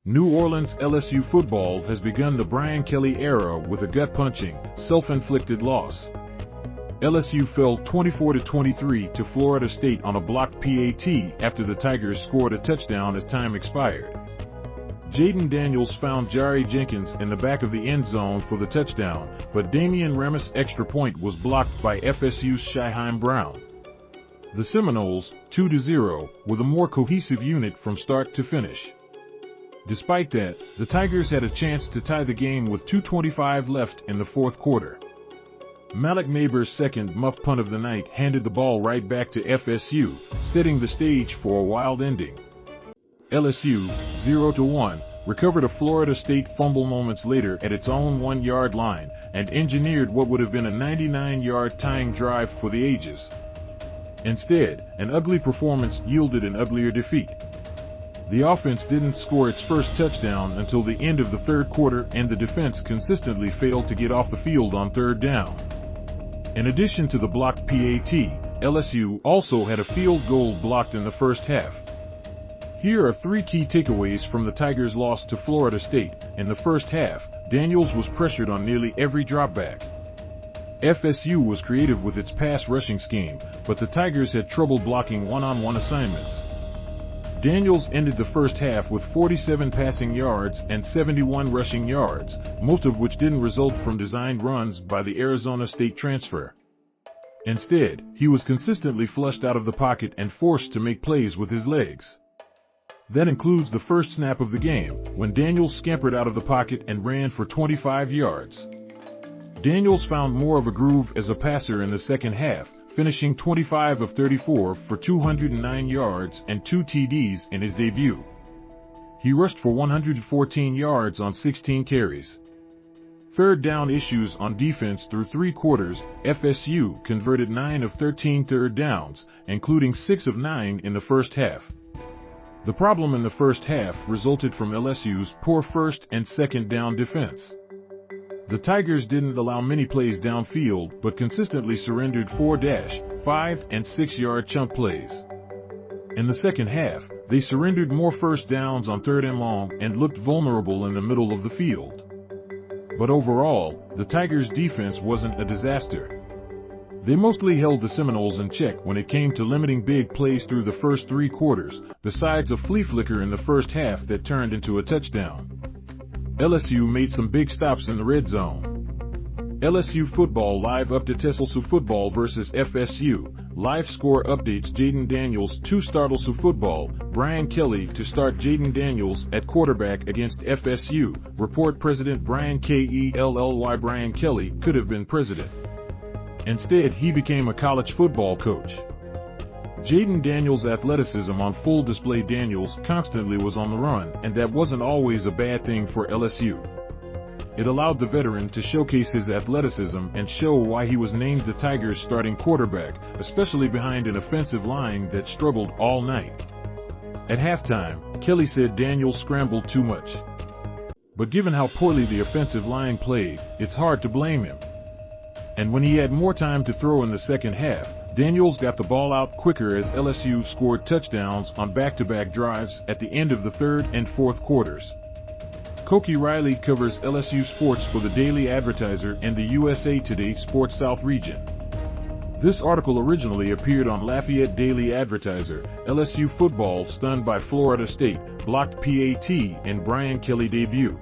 New Orleans LSU football has begun the Brian Kelly era with a gut-punching, self-inflicted loss. LSU fell 24-23 to Florida State on a blocked PAT after the Tigers scored a touchdown as time expired. JAYDEN Daniels found Jaray Jenkins in the back of the end zone for the touchdown, but Damian Ramos' extra point was blocked by FSU's Shyheim Brown. The Seminoles, 2-0, were the more cohesive unit from start to finish. Despite that, the Tigers had a chance to tie the game with 2:25 left in the fourth quarter. Malik Nabers' second muffed punt of the night handed the ball right back to FSU, setting the stage for a wild ending. LSU, 0-1, recovered a Florida State fumble moments later at its own 1-yard line and engineered what would have been a 99-yard tying drive for the ages. Instead, an ugly performance yielded an uglier defeat. The offense didn't score its first touchdown until the end of the third quarter, and the defense consistently failed to get off the field on third down. In addition to the blocked PAT, LSU also had a field goal blocked in the first half. Here are 3 key takeaways from the Tigers' loss to Florida State. In the first half, Daniels was pressured on nearly every dropback. FSU was creative with its pass rushing scheme, but the Tigers had trouble blocking one-on-one assignments. Daniels ended the first half with 47 passing yards and 71 rushing yards, most of which didn't result from designed runs by the Arizona State transfer. Instead, he was consistently flushed out of the pocket and forced to make plays with his legs. That includes the first snap of the game, when Daniels scampered out of the pocket and ran for 25 yards. Daniels found more of a groove as a passer in the second half, finishing 25 of 34 for 209 yards and 2 TDs in his debut. He rushed for 114 yards on 16 carries. Third down issues on defense through 3 quarters, FSU converted 9 of 13 third downs, including 6 of 9 in the first half. The problem in the first half resulted from LSU's poor first and second down defense. The Tigers didn't allow many plays downfield, but consistently surrendered 4-, 5-, and 6-yard chunk plays. In the second half, they surrendered more first downs on third and long and looked vulnerable in the middle of the field. But overall, the Tigers' defense wasn't a disaster. They mostly held the Seminoles in check when it came to limiting big plays through the first 3 quarters, besides a flea-flicker in the first half that turned into a touchdown. LSU made some big stops in the red zone. LSU Football Live UPDATESLSU Football vs. FSU. Live score updates: JAYDEN Daniels to STARTLSU Football. Brian Kelly to start JAYDEN Daniels at quarterback against FSU. Report: President Brian Kellybrian Kelly could have been president. Instead, he became a college football coach. JAYDEN Daniels' athleticism on full display. Daniels constantly was on the run, and that wasn't always a bad thing for LSU. It allowed the veteran to showcase his athleticism and show why he was named the Tigers' starting quarterback, especially behind an offensive line that struggled all night. At halftime, Kelly said Daniels scrambled too much. But given how poorly the offensive line played, it's hard to blame him. And when he had more time to throw in the second half, Daniels got the ball out quicker as LSU scored touchdowns on back-to-back drives at the end of the third and fourth quarters. Koki Riley covers LSU sports for the Daily Advertiser and the USA Today Sports South region. This article originally appeared on Lafayette Daily Advertiser. LSU football stunned by Florida State, blocked PAT in Brian Kelly debut.